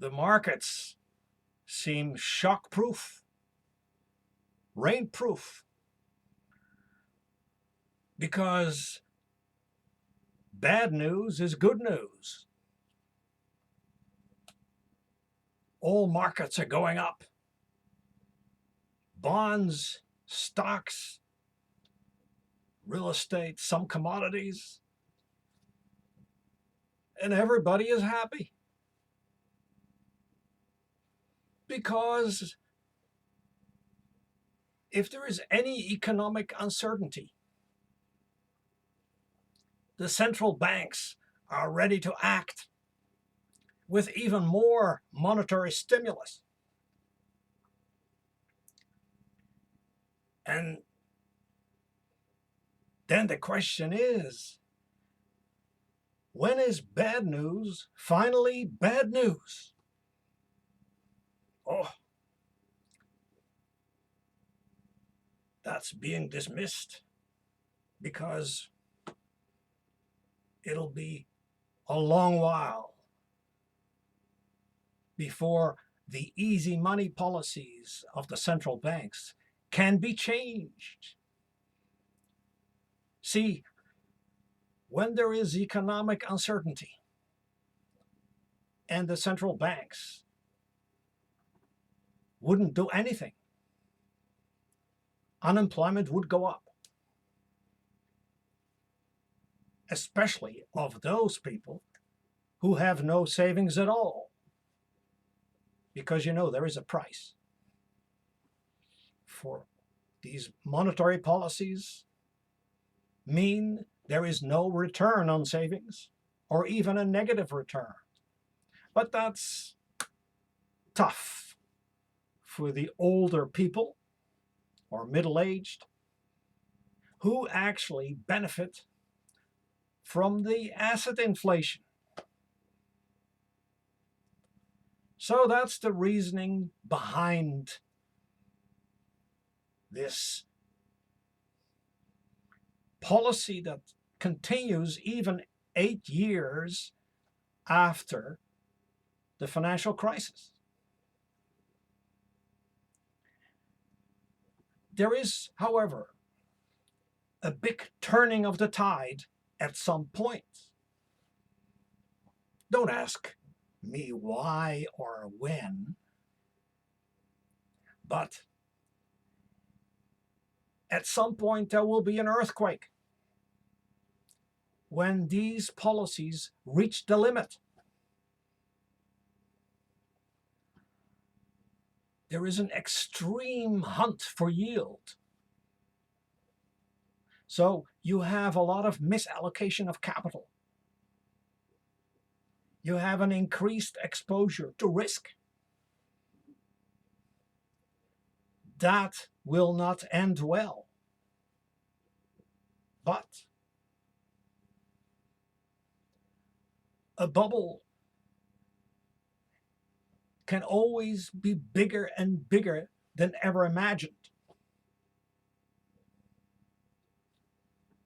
The markets seem shock-proof, rain-proof, because bad news is good news. All markets are going up. Bonds, stocks, real estate, some commodities, and everybody is happy. Because if there is any economic uncertainty, the central banks are ready to act with even more monetary stimulus. And then the question is, when is bad news finally bad news? Oh, that's being dismissed, because it'll be a long while before the easy money policies of the central banks can be changed. See, when there is economic uncertainty and the central banks wouldn't do anything, unemployment would go up, especially of those people who have no savings at all. Because there is a price for these monetary policies. Mean there is no return on savings, or even a negative return. But that's tough for the older people or middle-aged who actually benefit from the asset inflation. So that's the reasoning behind this policy that continues even 8 years after the financial crisis. There is, however, a big turning of the tide at some point. Don't ask me why or when, but at some point there will be an earthquake when these policies reach the limit. There is an extreme hunt for yield. So you have a lot of misallocation of capital. You have an increased exposure to risk. That will not end well. But a bubble can always be bigger and bigger than ever imagined.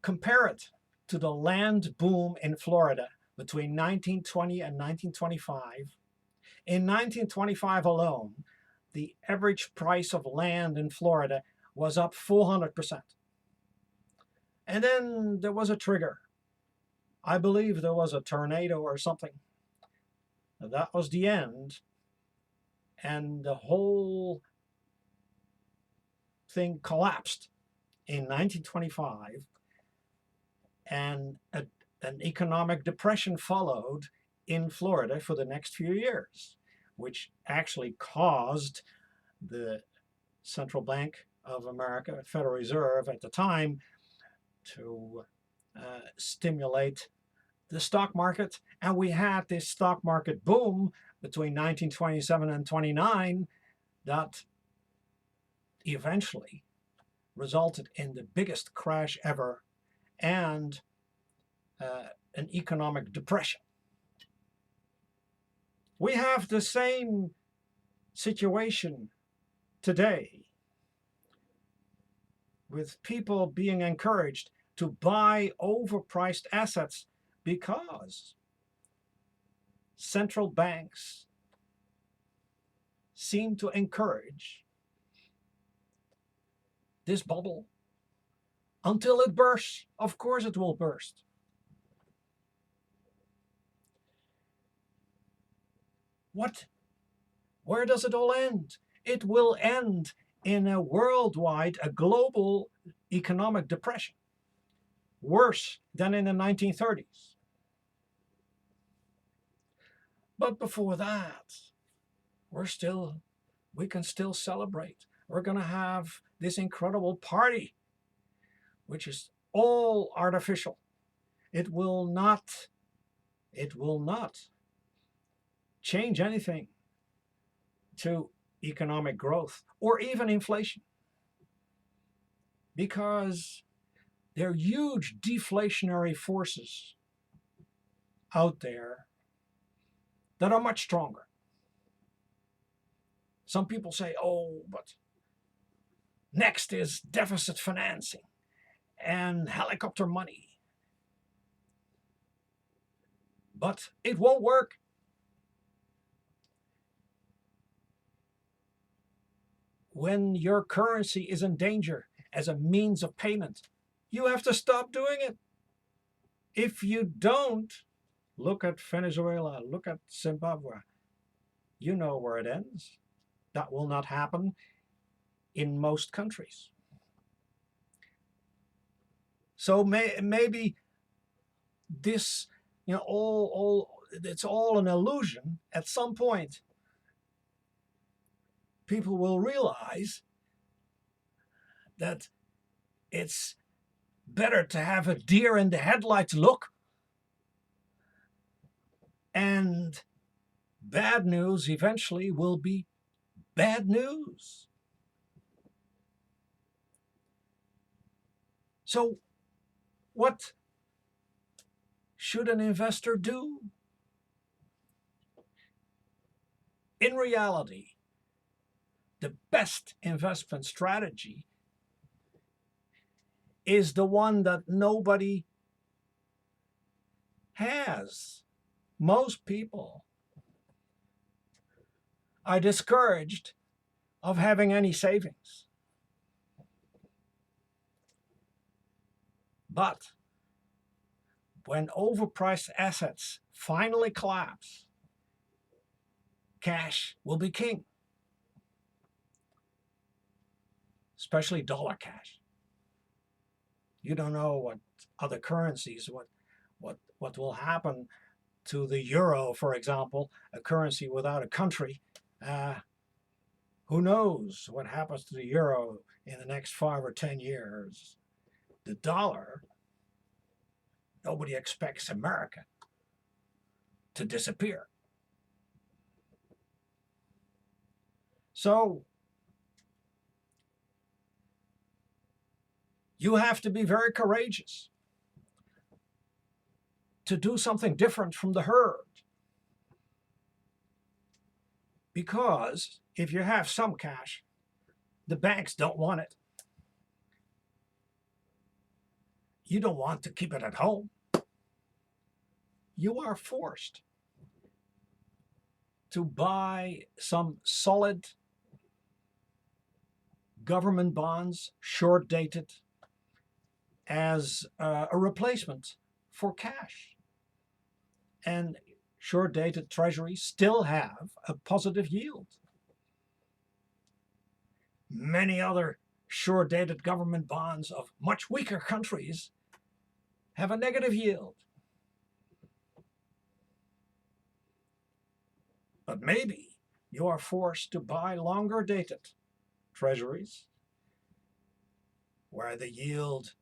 Compare it to the land boom in Florida between 1920 and 1925. In 1925 alone, the average price of land in Florida was up 400%. And then there was a trigger. I believe there was a tornado or something. That was the end. And the whole thing collapsed in 1925. And an economic depression followed in Florida for the next few years, which actually caused the Central Bank of America, Federal Reserve at the time, to stimulate the stock market. And we had this stock market boom between 1927 and 29 that eventually resulted in the biggest crash ever and an economic depression. We have the same situation today, with people being encouraged to buy overpriced assets because central banks seem to encourage this bubble until it bursts. Of course it will burst. Where does it all end? It will end in a worldwide, a global economic depression, worse than in the 1930s. But before that, we can still celebrate. We're going to have this incredible party, which is all artificial. It will not change anything to economic growth or even inflation, because there are huge deflationary forces out there that are much stronger. Some people say, oh, but next is deficit financing and helicopter money. But it won't work. When your currency is in danger as a means of payment, you have to stop doing it. If you don't, look at Venezuela, look at Zimbabwe. You know where it ends. That will not happen in most countries. So maybe this, it's all an illusion. At some point, people will realize that it's better to have a deer in the headlights look, and bad news eventually will be bad news. So what should an investor do? In reality, the best investment strategy is the one that nobody has. Most people are discouraged of having any savings. But when overpriced assets finally collapse, cash will be king, especially dollar cash. You don't know what other currencies, what will happen to the euro, for example, a currency without a country. Who knows what happens to the euro in the next 5 or 10 years? The dollar, nobody expects America to disappear. So you have to be very courageous to do something different from the herd. Because if you have some cash, the banks don't want it. You don't want to keep it at home. You are forced to buy some solid government bonds, short-dated, as a replacement for cash. And short-dated treasuries still have a positive yield. Many other short-dated government bonds of much weaker countries have a negative yield. But maybe you are forced to buy longer-dated treasuries where the yield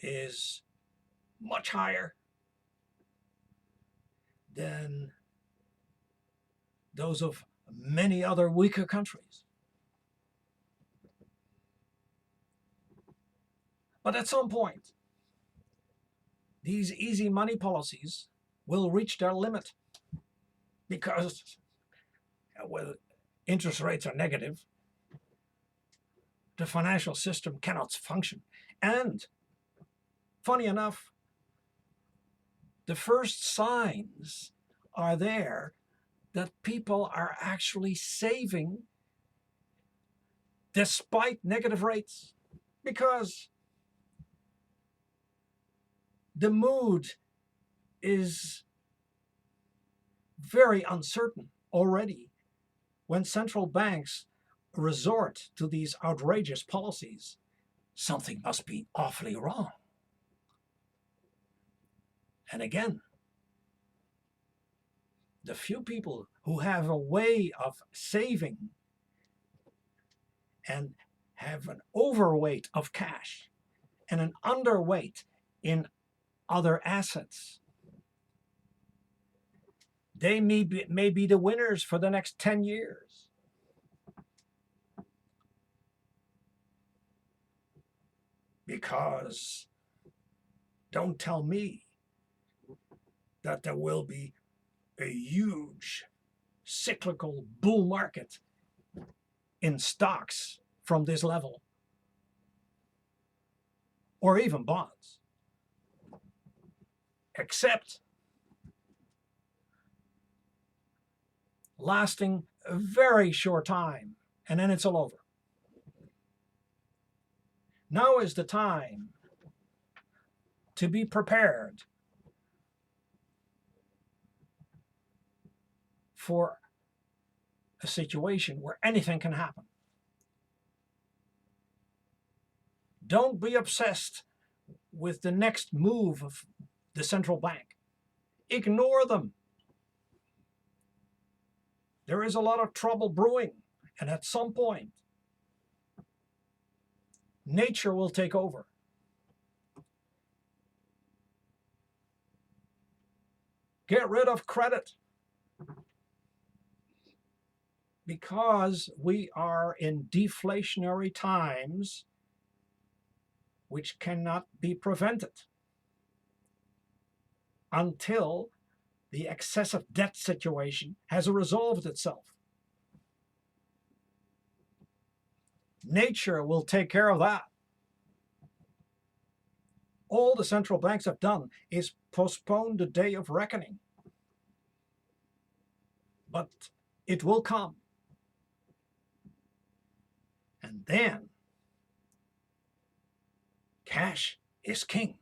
is much higher than those of many other weaker countries. But at some point, these easy money policies will reach their limit, because when interest rates are negative, the financial system cannot function. And funny enough, the first signs are there that people are actually saving despite negative rates, because the mood is very uncertain already. When central banks resort to these outrageous policies, something must be awfully wrong. And again, the few people who have a way of saving and have an overweight of cash and an underweight in other assets, they may be the winners for the next 10 years. Because don't tell me that there will be a huge cyclical bull market in stocks from this level, or even bonds, except lasting a very short time, and then it's all over. Now is the time to be prepared for a situation where anything can happen. Don't be obsessed with the next move of the central bank. Ignore them. There is a lot of trouble brewing, and at some point, nature will take over. Get rid of credit, because we are in deflationary times which cannot be prevented until the excessive debt situation has resolved itself. Nature will take care of that. All the central banks have done is postpone the day of reckoning. But it will come. And then cash is king.